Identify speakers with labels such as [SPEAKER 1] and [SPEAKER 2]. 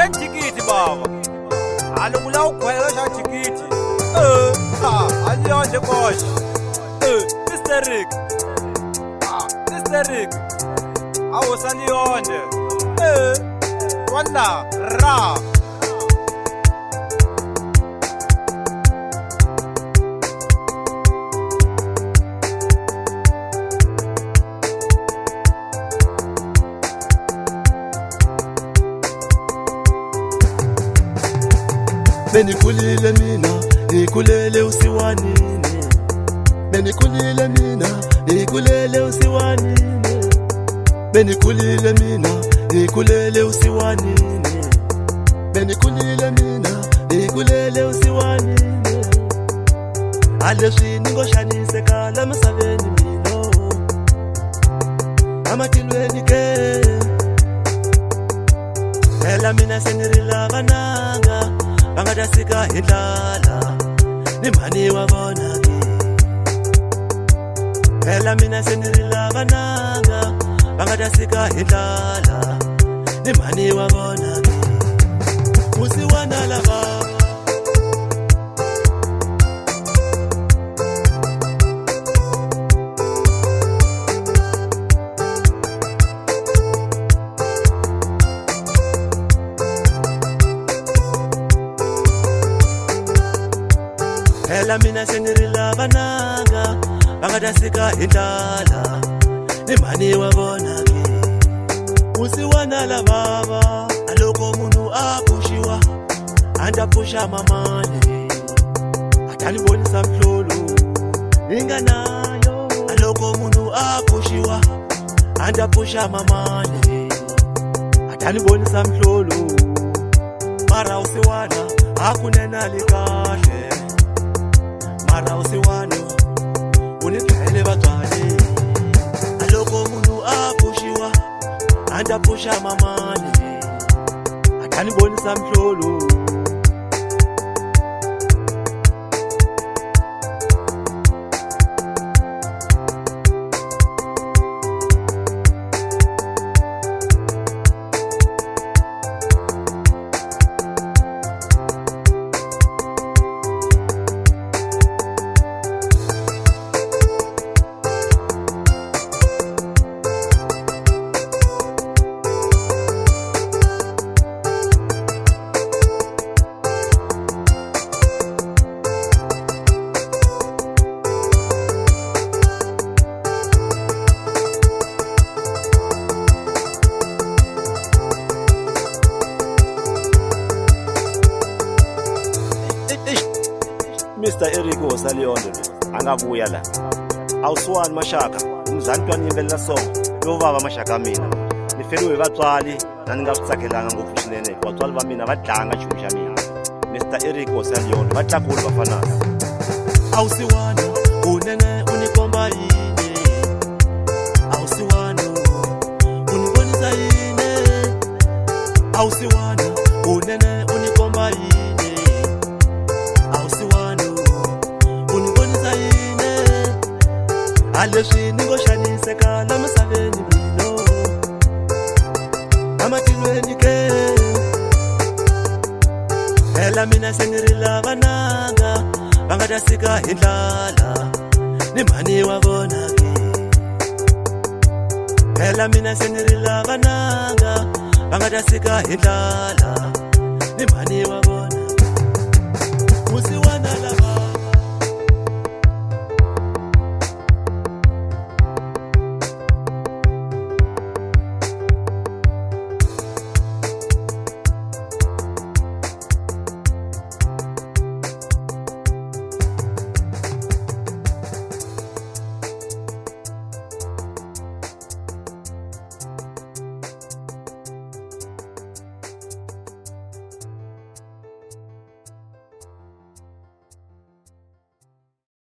[SPEAKER 1] Yen tikiti baba. Alungula ukhwela tikiti. Aliyonje kosh. Mr. Rick. Mr. Rick. Awusaliyonje. Wanda ra.
[SPEAKER 2] Benikulile mina, ikulele usiwanini. Benikulile mina, ikulele usiwanini. Benikulile mina, ikulele usiwanini. Benikulile mina, ikulele usiwanini. Aleswi ningoshanise kala masaveni mino. Amatilweni ke. Ela mina senirila vananga. Bangadasika hindlala nimani wabona ke. Phela mina senirila vananga bangadasika hindlala nimani wabona ke. Usiwana la baba Phela mina senirila vananga bangadasika hindlala nimani wabona ke. Usiwana la baba aloko munu apushiwa andapusha mamane atanibonisa mhlolo inganayo. Aloko munu apushiwa andapusha mamane atanibonisa mhlolo. Mara usiwana akunena likahle. Mara usiwana uniphele batwale. Aloko munu apushiwa andapusha mamane atanibonisa mhlolo.
[SPEAKER 3] Mr. Eric Osaliyonje angabuya la. Awusiwani mashaka umzantwana yimbelela song lo baba mashaka mina. Nifeliwe batswali naningakutsakelanga ngopfu swinene. Batswali va mina va dlanga chuxa mina. Mr. Eric Osaliyonje va tlakula vafanasi.
[SPEAKER 2] Awusiwana unene unikomba yini. Awusiwana unibonisa yini. Awusiwana unene unikomba yini. Awusiwana unibonisa yini. Aleswi ningoshanise kala masaveni mino. Amatilweni ke. Phela mina senirila vananga bangadasika hindlala nimani wabona ke. Phela mina senirila vananga bangadasika hindlala nimani wabona.